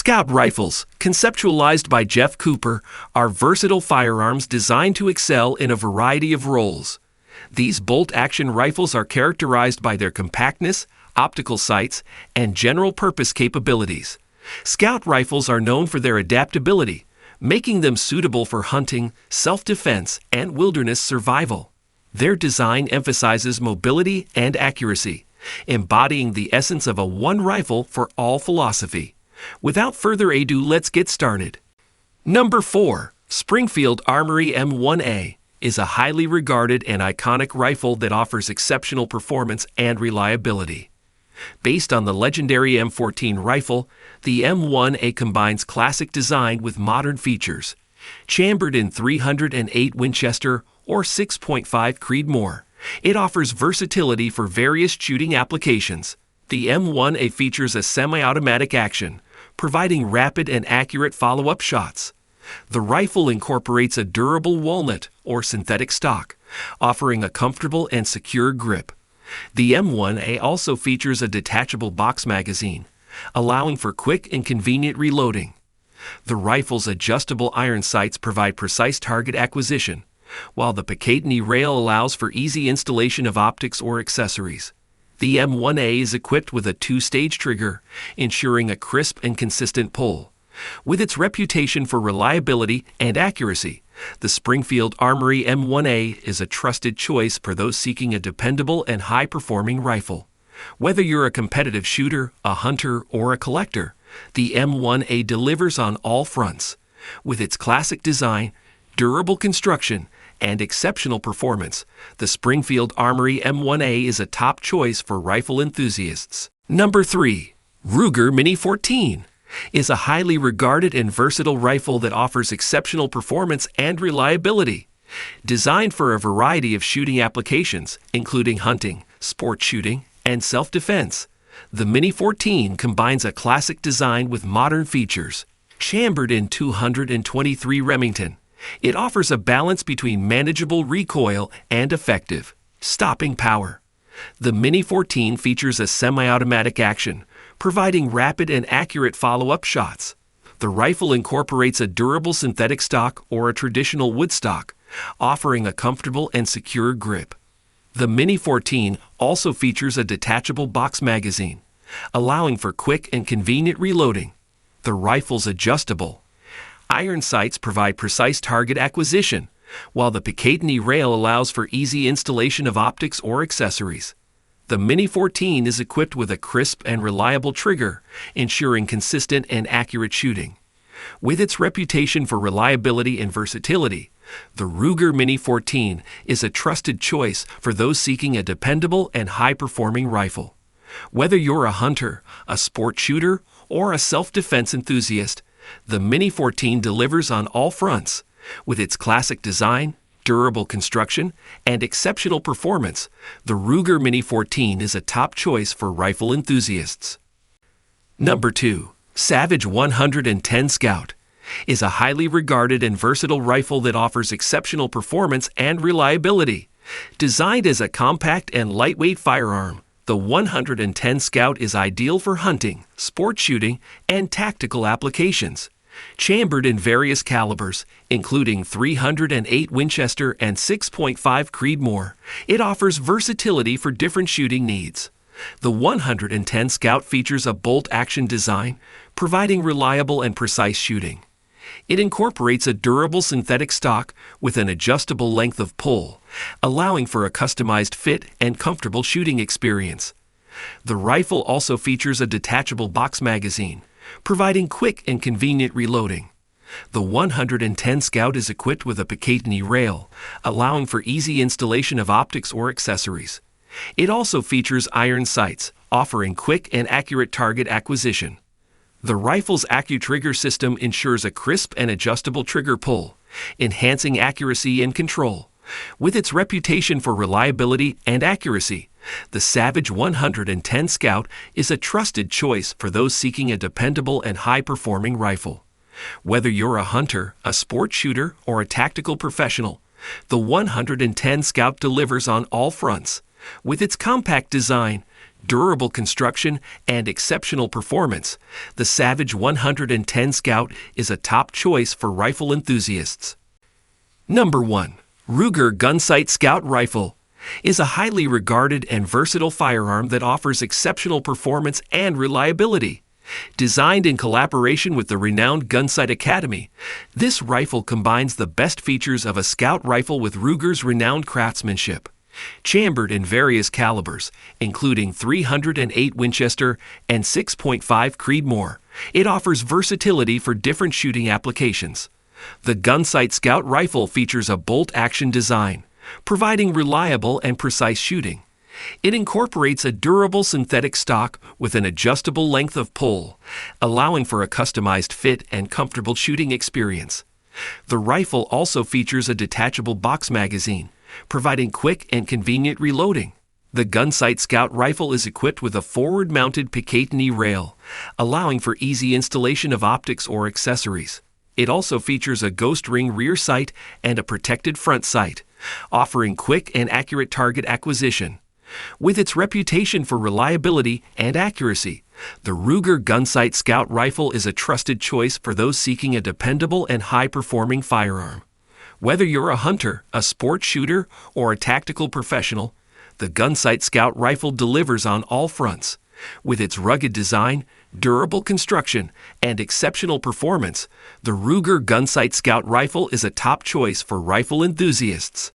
Scout rifles, conceptualized by Jeff Cooper, are versatile firearms designed to excel in a variety of roles. These bolt-action rifles are characterized by their compactness, optical sights, and general-purpose capabilities. Scout rifles are known for their adaptability, making them suitable for hunting, self-defense, and wilderness survival. Their design emphasizes mobility and accuracy, embodying the essence of a one-rifle-for-all philosophy. Without further ado, let's get started. Number 4. Springfield Armory M1A is a highly regarded and iconic rifle that offers exceptional performance and reliability. Based on the legendary M14 rifle, the M1A combines classic design with modern features. Chambered in .308 Winchester or 6.5 Creedmoor, it offers versatility for various shooting applications. The M1A features a semi-automatic action, providing rapid and accurate follow-up shots. The rifle incorporates a durable walnut or synthetic stock, offering a comfortable and secure grip. The M1A also features a detachable box magazine, allowing for quick and convenient reloading. The rifle's adjustable iron sights provide precise target acquisition, while the Picatinny rail allows for easy installation of optics or accessories. The M1A is equipped with a two-stage trigger, ensuring a crisp and consistent pull. With its reputation for reliability and accuracy, the Springfield Armory M1A is a trusted choice for those seeking a dependable and high-performing rifle. Whether you're a competitive shooter, a hunter, or a collector, the M1A delivers on all fronts. With its classic design, durable construction, and exceptional performance, the Springfield Armory M1A is a top choice for rifle enthusiasts. Number 3. Ruger Mini 14 is a highly regarded and versatile rifle that offers exceptional performance and reliability. Designed for a variety of shooting applications, including hunting, sport shooting, and self-defense, the Mini 14 combines a classic design with modern features. Chambered in .223 Remington, it offers a balance between manageable recoil and effective stopping power. The Mini 14 features a semi-automatic action, providing rapid and accurate follow-up shots. The rifle incorporates a durable synthetic stock or a traditional wood stock, offering a comfortable and secure grip. The Mini 14 also features a detachable box magazine, allowing for quick and convenient reloading. The rifle's adjustable iron sights provide precise target acquisition, while the Picatinny rail allows for easy installation of optics or accessories. The Mini 14 is equipped with a crisp and reliable trigger, ensuring consistent and accurate shooting. With its reputation for reliability and versatility, the Ruger Mini 14 is a trusted choice for those seeking a dependable and high-performing rifle. Whether you're a hunter, a sport shooter, or a self-defense enthusiast, the Mini 14 delivers on all fronts. With its classic design, durable construction, and exceptional performance, the Ruger Mini 14 is a top choice for rifle enthusiasts. Number 2. Savage 110 Scout is a highly regarded and versatile rifle that offers exceptional performance and reliability. Designed as a compact and lightweight firearm, the 110 Scout is ideal for hunting, sport shooting, and tactical applications. Chambered in various calibers, including .308 Winchester and 6.5 Creedmoor, it offers versatility for different shooting needs. The 110 Scout features a bolt-action design, providing reliable and precise shooting. It incorporates a durable synthetic stock with an adjustable length of pull, allowing for a customized fit and comfortable shooting experience. The rifle also features a detachable box magazine, providing quick and convenient reloading. The 110 Scout is equipped with a Picatinny rail, allowing for easy installation of optics or accessories. It also features iron sights, offering quick and accurate target acquisition. The rifle's AccuTrigger system ensures a crisp and adjustable trigger pull, enhancing accuracy and control. With its reputation for reliability and accuracy, the Savage 110 Scout is a trusted choice for those seeking a dependable and high-performing rifle. Whether you're a hunter, a sport shooter, or a tactical professional, the 110 Scout delivers on all fronts. With its compact design, durable construction, and exceptional performance, the Savage 110 Scout is a top choice for rifle enthusiasts. Number 1. Ruger Gunsite Scout Rifle is a highly regarded and versatile firearm that offers exceptional performance and reliability. Designed in collaboration with the renowned Gunsite Academy, this rifle combines the best features of a scout rifle with Ruger's renowned craftsmanship. Chambered in various calibers, including .308 Winchester and 6.5 Creedmoor, it offers versatility for different shooting applications. The Gunsite Scout rifle features a bolt-action design, providing reliable and precise shooting. It incorporates a durable synthetic stock with an adjustable length of pull, allowing for a customized fit and comfortable shooting experience. The rifle also features a detachable box magazine, providing quick and convenient reloading. The Gunsite Scout rifle is equipped with a forward-mounted Picatinny rail, allowing for easy installation of optics or accessories. It also features a ghost ring rear sight and a protected front sight, offering quick and accurate target acquisition. With its reputation for reliability and accuracy, the Ruger Gunsite Scout rifle is a trusted choice for those seeking a dependable and high-performing firearm. Whether you're a hunter, a sport shooter, or a tactical professional, the Gunsite Scout rifle delivers on all fronts. With its rugged design, durable construction, and exceptional performance, the Ruger Gunsite Scout rifle is a top choice for rifle enthusiasts.